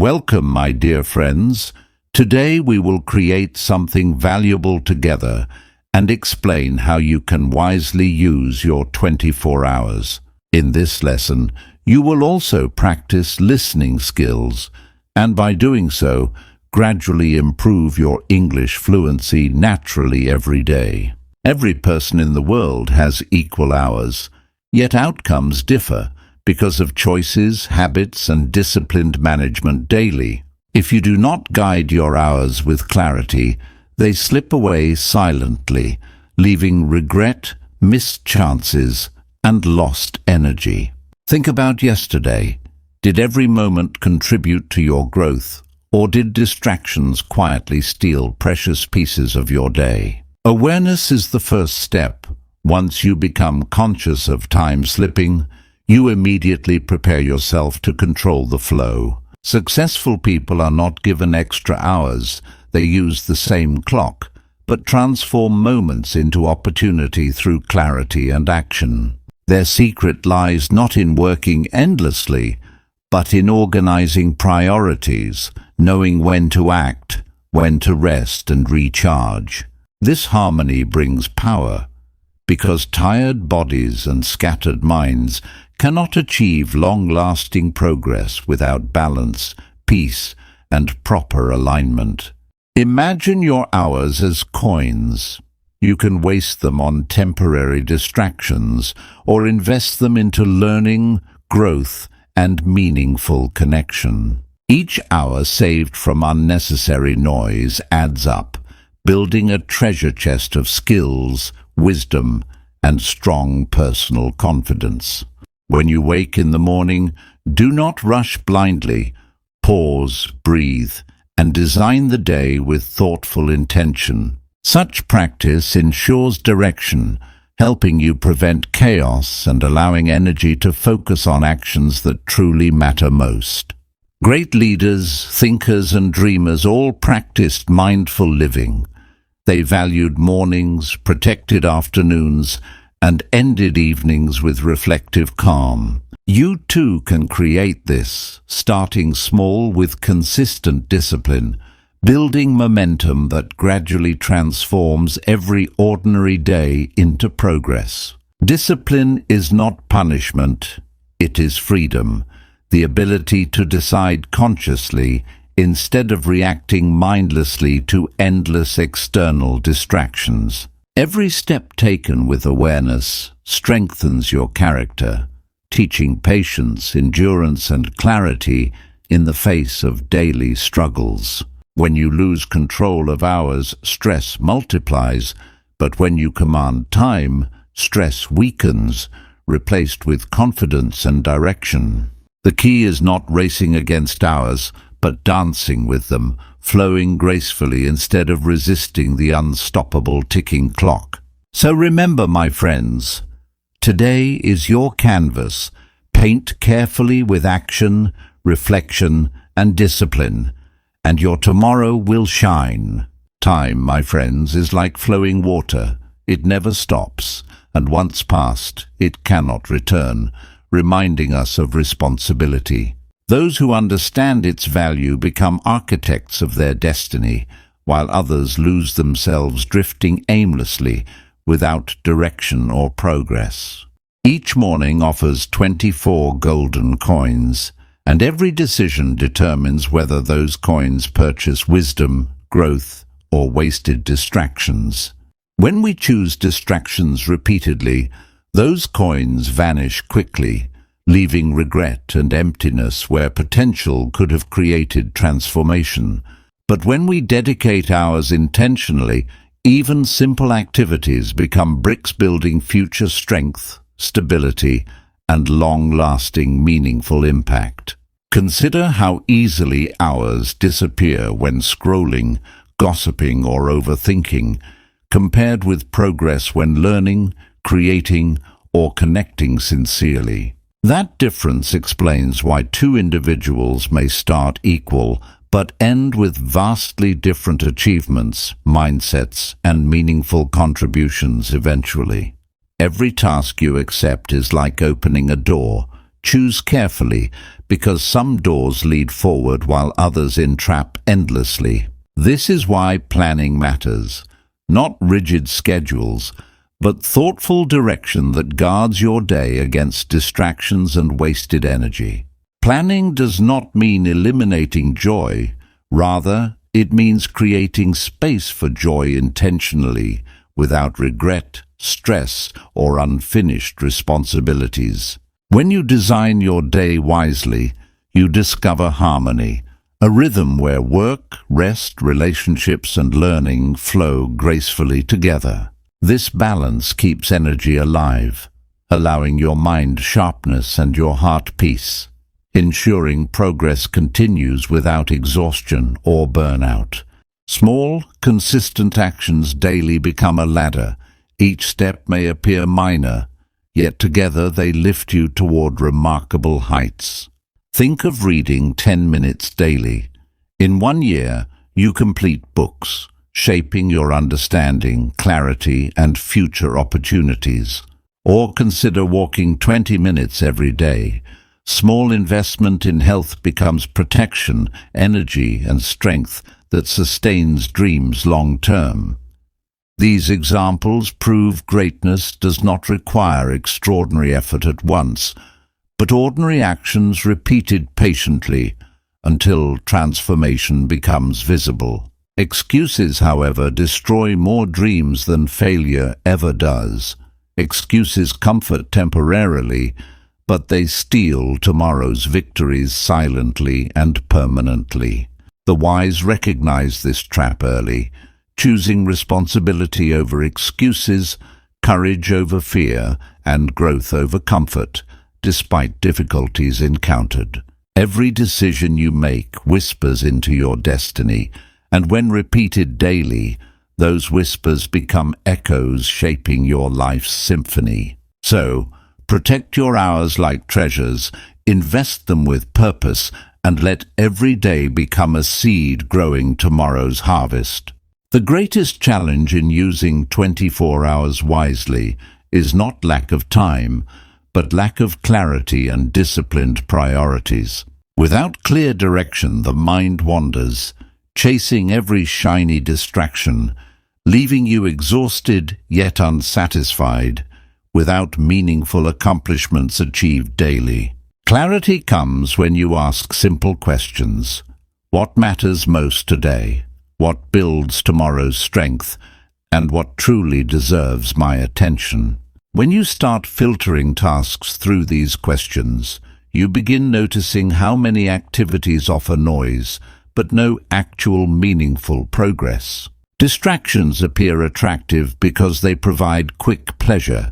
Welcome, my dear friends. Today we will create something valuable together and explain how you can wisely use your 24 hours. In this lesson, you will also practice listening skills, and by doing so, gradually improve your English fluency naturally every day. Every person in the world has equal hours, yet outcomes differ because of choices, habits, and disciplined management daily. If you do not guide your hours with clarity, they slip away silently, leaving regret, missed chances, and lost energy. Think about yesterday. Did every moment contribute to your growth, or did distractions quietly steal precious pieces of your day? Awareness is the first step. Once you become conscious of time slipping, you immediately prepare yourself to control the flow. Successful people are not given extra hours. They use the same clock, but transform moments into opportunity through clarity and action. Their secret lies not in working endlessly, but in organizing priorities, knowing when to act, when to rest and recharge. This harmony brings power, because tired bodies and scattered minds cannot achieve long-lasting progress without balance, peace, and proper alignment. Imagine your hours as coins. You can waste them on temporary distractions or invest them into learning, growth, and meaningful connection. Each hour saved from unnecessary noise adds up, building a treasure chest of skills, wisdom, and strong personal confidence. When you wake in the morning, do not rush blindly. Pause, breathe, and design the day with thoughtful intention. Such practice ensures direction, helping you prevent chaos and allowing energy to focus on actions that truly matter most. Great leaders, thinkers, and dreamers all practiced mindful living. They valued mornings, protected afternoons, and ended evenings with reflective calm. You too can create this, starting small with consistent discipline, building momentum that gradually transforms every ordinary day into progress. Discipline is not punishment, it is freedom, the ability to decide consciously instead of reacting mindlessly to endless external distractions. Every step taken with awareness strengthens your character, teaching patience, endurance, and clarity in the face of daily struggles. When you lose control of hours, stress multiplies, but when you command time, stress weakens, replaced with confidence and direction. The key is not racing against hours, but dancing with them, flowing gracefully instead of resisting the unstoppable ticking clock. So remember, my friends, today is your canvas. Paint carefully with action, reflection, and discipline, and your tomorrow will shine. Time, my friends, is like flowing water. It never stops, and once passed, it cannot return, reminding us of responsibility. Those who understand its value become architects of their destiny, while others lose themselves drifting aimlessly without direction or progress. Each morning offers 24 golden coins, and every decision determines whether those coins purchase wisdom, growth, or wasted distractions. When we choose distractions repeatedly, those coins vanish quickly, leaving regret and emptiness where potential could have created transformation. But when we dedicate hours intentionally, even simple activities become bricks building future strength, stability, and long-lasting meaningful impact. Consider how easily hours disappear when scrolling, gossiping, or overthinking, compared with progress when learning, creating, or connecting sincerely. That difference explains why two individuals may start equal but end with vastly different achievements, mindsets, and meaningful contributions eventually. Every task you accept is like opening a door. Choose carefully, because some doors lead forward while others entrap endlessly. This is why planning matters. Not rigid schedules, but thoughtful direction that guards your day against distractions and wasted energy. Planning does not mean eliminating joy. Rather, it means creating space for joy intentionally, without regret, stress, or unfinished responsibilities. When you design your day wisely, you discover harmony, a rhythm where work, rest, relationships, and learning flow gracefully together. This balance keeps energy alive, allowing your mind sharpness and your heart peace, ensuring progress continues without exhaustion or burnout. Small, consistent actions daily become a ladder. Each step may appear minor, yet together they lift you toward remarkable heights. Think of reading 10 minutes daily. In 1 year, you complete books, shaping your understanding, clarity, and future opportunities. Or consider walking 20 minutes every day. Small investment in health becomes protection, energy, and strength that sustains dreams long term. These examples prove greatness does not require extraordinary effort at once, but ordinary actions repeated patiently until transformation becomes visible. Excuses, however, destroy more dreams than failure ever does. Excuses comfort temporarily, but they steal tomorrow's victories silently and permanently. The wise recognize this trap early, choosing responsibility over excuses, courage over fear, and growth over comfort, despite difficulties encountered. Every decision you make whispers into your destiny, and when repeated daily, those whispers become echoes shaping your life's symphony. So, protect your hours like treasures, invest them with purpose, and let every day become a seed growing tomorrow's harvest. The greatest challenge in using 24 hours wisely is not lack of time, but lack of clarity and disciplined priorities. Without clear direction, the mind wanders, chasing every shiny distraction, leaving you exhausted yet unsatisfied, without meaningful accomplishments achieved daily. Clarity comes when you ask simple questions. What matters most today? What builds tomorrow's strength? And what truly deserves my attention? When you start filtering tasks through these questions, you begin noticing how many activities offer noise, but no actual meaningful progress. Distractions appear attractive because they provide quick pleasure,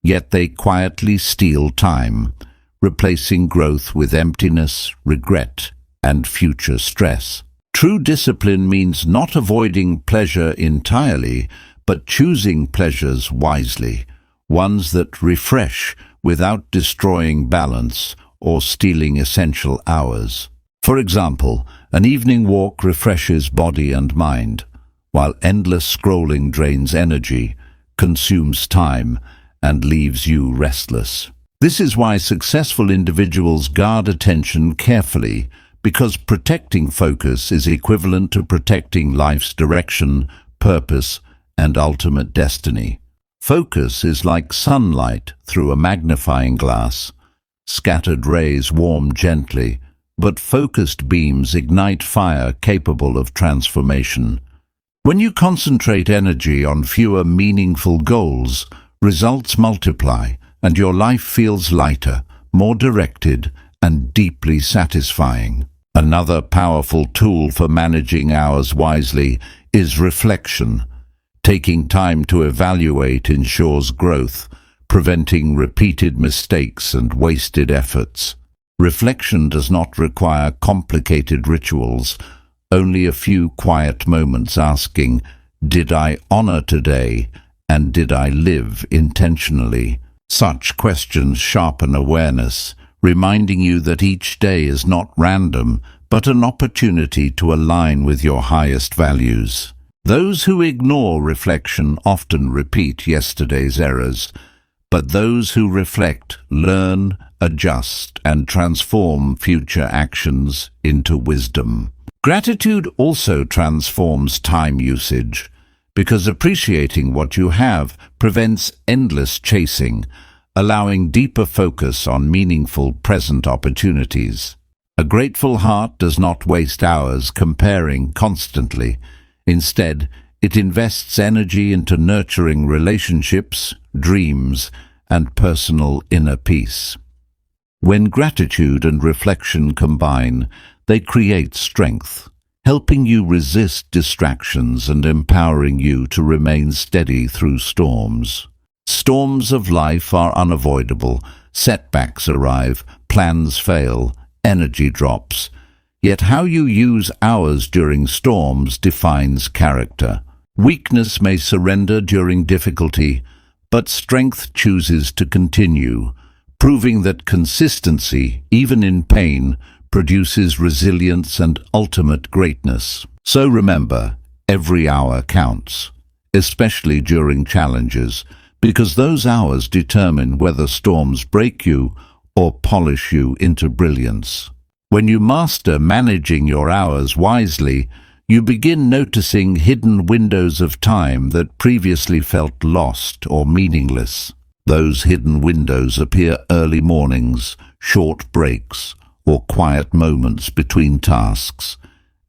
yet they quietly steal time, replacing growth with emptiness, regret, and future stress. True discipline means not avoiding pleasure entirely, but choosing pleasures wisely, ones that refresh without destroying balance or stealing essential hours. For example, an evening walk refreshes body and mind, while endless scrolling drains energy, consumes time, and leaves you restless. This is why successful individuals guard attention carefully, because protecting focus is equivalent to protecting life's direction, purpose, and ultimate destiny. Focus is like sunlight through a magnifying glass. Scattered rays warm gently, but focused beams ignite fire capable of transformation. When you concentrate energy on fewer meaningful goals, results multiply, and your life feels lighter, more directed, and deeply satisfying. Another powerful tool for managing hours wisely is reflection. Taking time to evaluate ensures growth, preventing repeated mistakes and wasted efforts. Reflection does not require complicated rituals, only a few quiet moments asking, "Did I honor today, and did I live intentionally?" Such questions sharpen awareness, reminding you that each day is not random, but an opportunity to align with your highest values. Those who ignore reflection often repeat yesterday's errors, but those who reflect, learn, adjust, and transform future actions into wisdom. Gratitude also transforms time usage, because appreciating what you have prevents endless chasing, allowing deeper focus on meaningful present opportunities. A grateful heart does not waste hours comparing constantly. Instead, it invests energy into nurturing relationships, dreams, and personal inner peace. When gratitude and reflection combine, they create strength, helping you resist distractions and empowering you to remain steady through storms. Storms of life are unavoidable. Setbacks arrive, plans fail, energy drops. Yet how you use hours during storms defines character. Weakness may surrender during difficulty, but strength chooses to continue, proving that consistency, even in pain, produces resilience and ultimate greatness. So remember, every hour counts, especially during challenges, because those hours determine whether storms break you or polish you into brilliance. When you master managing your hours wisely, you begin noticing hidden windows of time that previously felt lost or meaningless. Those hidden windows appear early mornings, short breaks, or quiet moments between tasks,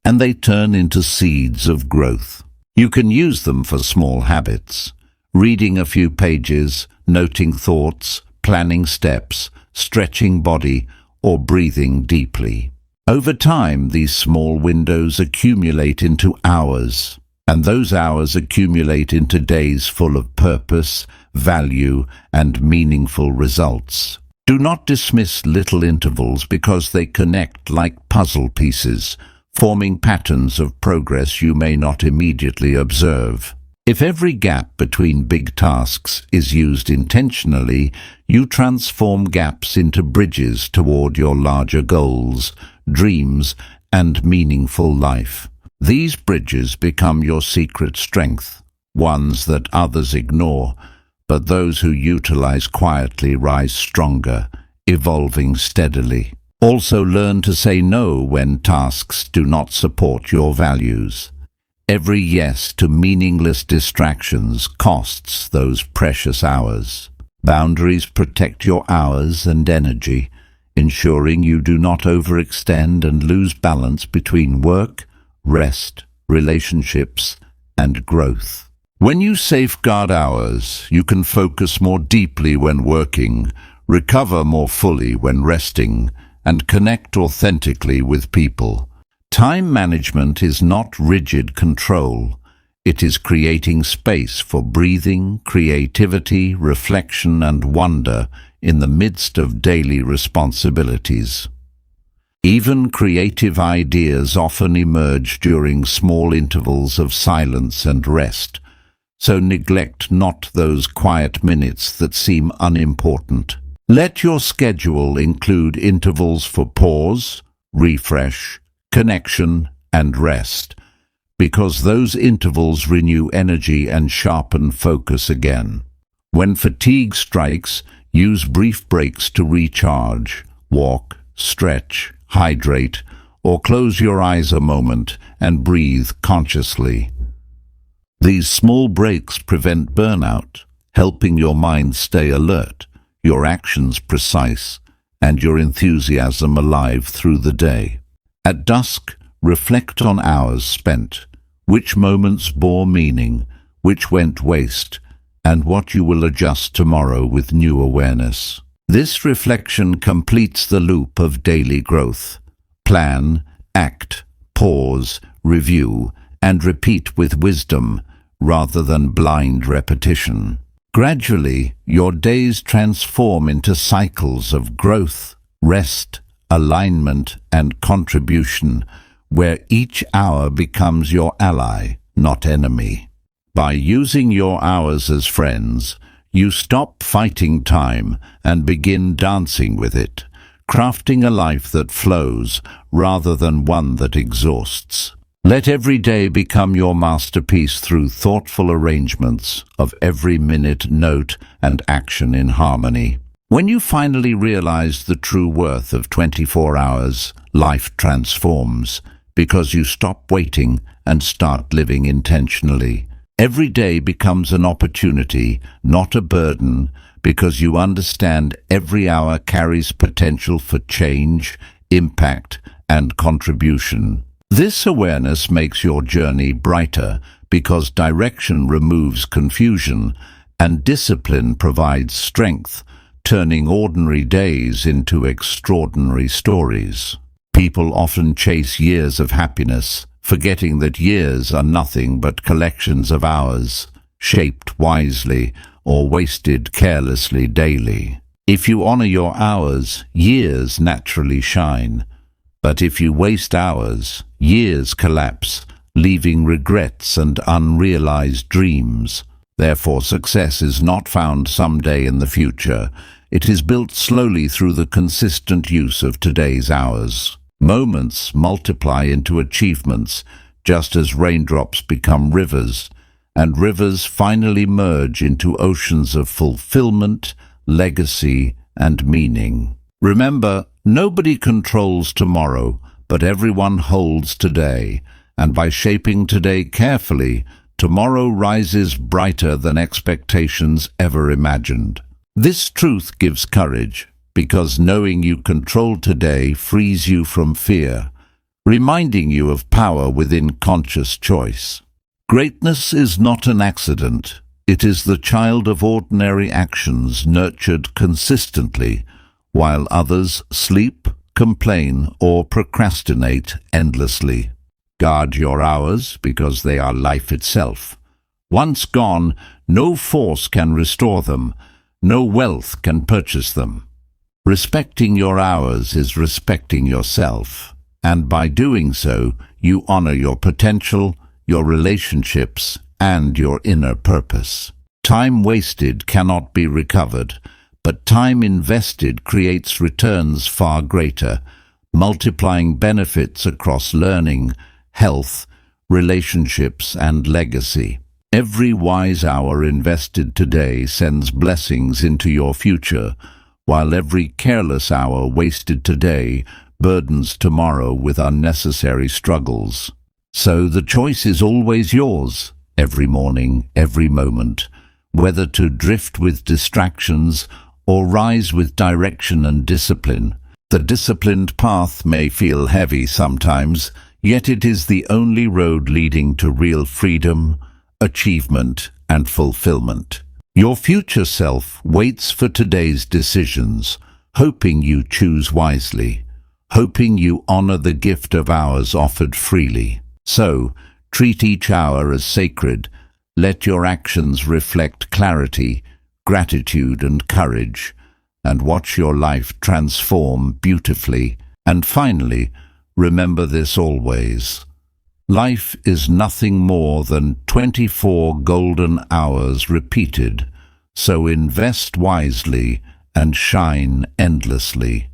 and they turn into seeds of growth. You can use them for small habits, reading a few pages, noting thoughts, planning steps, stretching body, or breathing deeply. Over time, these small windows accumulate into hours, and those hours accumulate into days full of purpose, value, and meaningful results. Do not dismiss little intervals because they connect like puzzle pieces, forming patterns of progress you may not immediately observe. If every gap between big tasks is used intentionally, you transform gaps into bridges toward your larger goals, dreams, and meaningful life. These bridges become your secret strength, ones that others ignore, but those who utilize quietly rise stronger, evolving steadily. Also learn to say no when tasks do not support your values. Every yes to meaningless distractions costs those precious hours. Boundaries protect your hours and energy, ensuring you do not overextend and lose balance between work, rest, relationships, and growth. When you safeguard hours, you can focus more deeply when working, recover more fully when resting, and connect authentically with people. Time management is not rigid control. It is creating space for breathing, creativity, reflection, and wonder in the midst of daily responsibilities. Even creative ideas often emerge during small intervals of silence and rest, so neglect not those quiet minutes that seem unimportant. Let your schedule include intervals for pause, refresh, connection, and rest, because those intervals renew energy and sharpen focus again. When fatigue strikes, use brief breaks to recharge, walk, stretch, hydrate, or close your eyes a moment and breathe consciously. These small breaks prevent burnout, helping your mind stay alert, your actions precise, and your enthusiasm alive through the day. At dusk, reflect on hours spent, which moments bore meaning, which went waste, and what you will adjust tomorrow with new awareness. This reflection completes the loop of daily growth. Plan, act, pause, review, and repeat with wisdom rather than blind repetition. Gradually, your days transform into cycles of growth, rest, alignment, and contribution, where each hour becomes your ally, not enemy. By using your hours as friends, you stop fighting time and begin dancing with it, crafting a life that flows rather than one that exhausts. Let every day become your masterpiece through thoughtful arrangements of every minute, note, and action in harmony. When you finally realize the true worth of 24 hours, life transforms because you stop waiting and start living intentionally. Every day becomes an opportunity, not a burden, because you understand every hour carries potential for change, impact, and contribution. This awareness makes your journey brighter because direction removes confusion and discipline provides strength, turning ordinary days into extraordinary stories. People often chase years of happiness, forgetting that years are nothing but collections of hours, shaped wisely or wasted carelessly daily. If you honor your hours, years naturally shine. But if you waste hours, years collapse, leaving regrets and unrealized dreams. Therefore, success is not found someday in the future. It is built slowly through the consistent use of today's hours. Moments multiply into achievements, just as raindrops become rivers, and rivers finally merge into oceans of fulfillment, legacy, and meaning. Remember, nobody controls tomorrow, but everyone holds today, and by shaping today carefully, tomorrow rises brighter than expectations ever imagined. This truth gives courage, because knowing you control today frees you from fear, reminding you of power within conscious choice. Greatness is not an accident. It is the child of ordinary actions nurtured consistently, while others sleep, complain, or procrastinate endlessly. Guard your hours because they are life itself. Once gone, no force can restore them, no wealth can purchase them. Respecting your hours is respecting yourself, and by doing so, you honor your potential, your relationships, and your inner purpose. Time wasted cannot be recovered, but time invested creates returns far greater, multiplying benefits across learning, health, relationships, and legacy. Every wise hour invested today sends blessings into your future, while every careless hour wasted today burdens tomorrow with unnecessary struggles. So the choice is always yours, every morning, every moment, whether to drift with distractions or rise with direction and discipline. The disciplined path may feel heavy sometimes, yet it is the only road leading to real freedom, achievement, and fulfillment. Your future self waits for today's decisions, hoping you choose wisely, hoping you honor the gift of hours offered freely. So, treat each hour as sacred. Let your actions reflect clarity, gratitude, and courage, and watch your life transform beautifully. And finally, remember this always. Life is nothing more than 24 golden hours repeated, so invest wisely and shine endlessly.